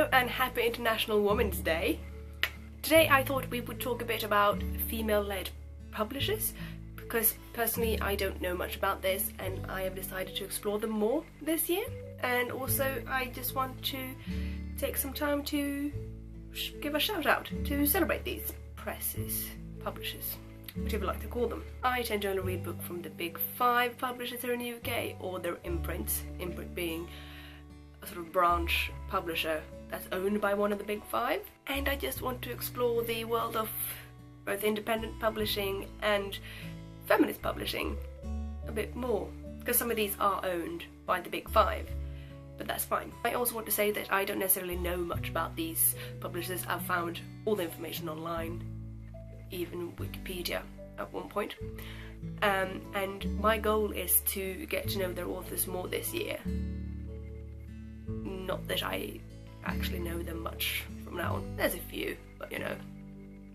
Hello and happy International Women's Day. Today I thought we would talk a bit about female-led publishers, because personally I don't know much about this and I have decided to explore them more this year, and also I just want to take some time to give a shout out to celebrate these presses, publishers, whatever you like to call them. I tend to only read books from the big 5 publishers here in the UK, or their imprints, imprint being a sort of branch publisher that's owned by one of the big 5, and I just want to explore the world of both independent publishing and feminist publishing a bit more, because some of these are owned by the big 5, but that's fine. I also want to say that I don't necessarily know much about these publishers. I've found all the information online, even Wikipedia at one point, and my goal is to get to know their authors more this year. Not that I actually know them much from now on. There's a few, but you know,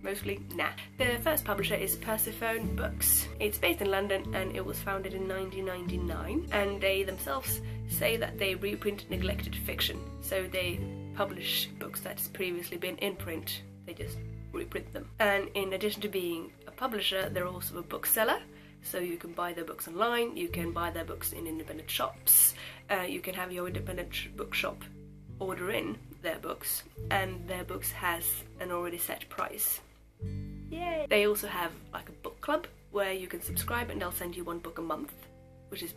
mostly nah. The first publisher is Pearson Books. It's based in London and it was founded in 1999, and they themselves say that they reprint neglected fiction. So they publish books that's previously been in print, they just reprint them. And in addition to being a publisher, they're also a bookseller. So you can buy their books online, you can buy their books in independent shops, you can have your independent bookshop order in their books, and their books has an already set price. Yay! They also have like a book club where you can subscribe and they'll send you 1 book a month, which is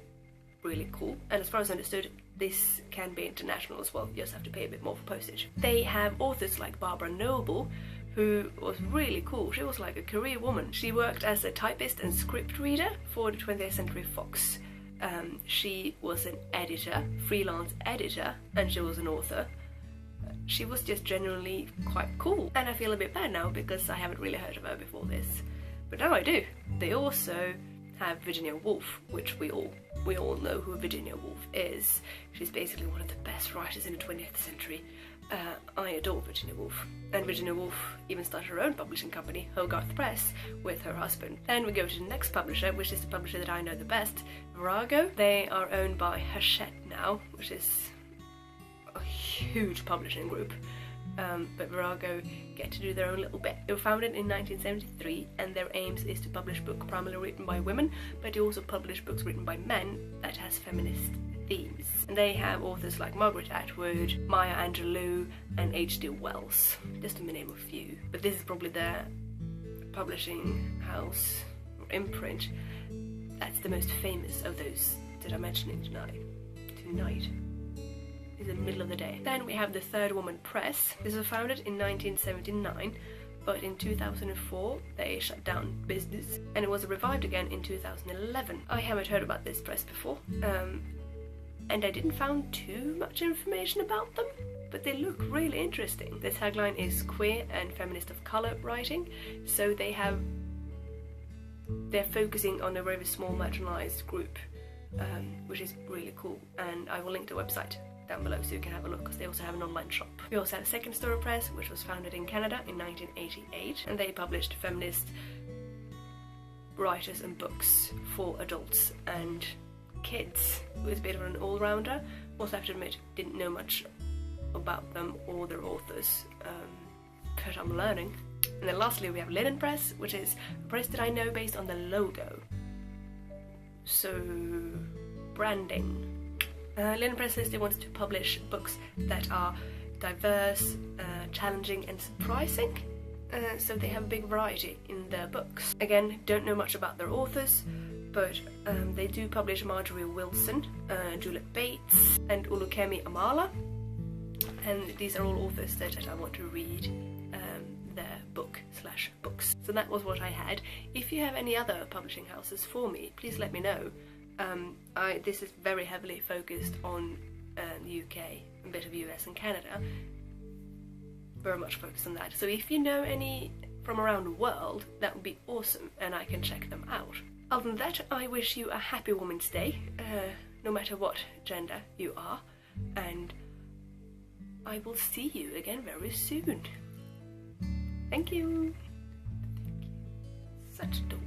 really cool. And as far as I understood, this can be international as well, you just have to pay a bit more for postage. They have authors like Barbara Noble, who was really cool. She was like a career woman. She worked as a typist and script reader for the 20th Century Fox. She was an editor, freelance editor, and she was an author. She was just genuinely quite cool, and I feel a bit bad now because I haven't really heard of her before this, but now I do. They also have Virginia Woolf, which we all know who Virginia Woolf is. She's basically one of the best writers in the 20th century. I adore Virginia Woolf, and Virginia Woolf even started her own publishing company, Hogarth Press, with her husband. Then we go to the next publisher, which is the publisher that I know the best, Virago. They are owned by Hachette now, which is a huge publishing group, but Virago get to do their own little bit. They were founded in 1973, and their aims is to publish books primarily written by women, but they also publish books written by men that has feminist themes. And they have authors like Margaret Atwood, Maya Angelou, and H.G. Wells, just to name a few. But this is probably the publishing house or imprint that's the most famous of those that I'm mentioning tonight. Is in the middle of the day. Then we have the Third Woman Press. This was founded in 1979, but in 2004 they shut down business, and it was revived again in 2011. I haven't heard about this press before, and I didn't find too much information about them, but they look really interesting. The tagline is queer and feminist of colour writing, so they're focusing on a very small marginalised group, which is really cool, and I will link the website down below so you can have a look, because they also have an online shop. We also have Second Story Press, which was founded in Canada in 1988, and they published feminist writers and books for adults and kids. It was a bit of an all-rounder. Also have to admit, didn't know much about them or their authors, but I'm learning. And then lastly we have Linen Press, which is a press that I know based on the logo. So, branding. Linen Press says they wanted to publish books that are diverse, challenging and surprising, so they have a big variety in their books. Again, don't know much about their authors, but they do publish Marjorie Wilson, Juliet Bates and Olukemi Amala, and these are all authors that I want to read their books. So that was what I had. If you have any other publishing houses for me, please let me know. This is very heavily focused on the UK, a bit of US and Canada, very much focused on that. So if you know any from around the world, that would be awesome and I can check them out. Other than that, I wish you a happy Women's Day, no matter what gender you are, and I will see you again very soon. Thank you. Such a dope.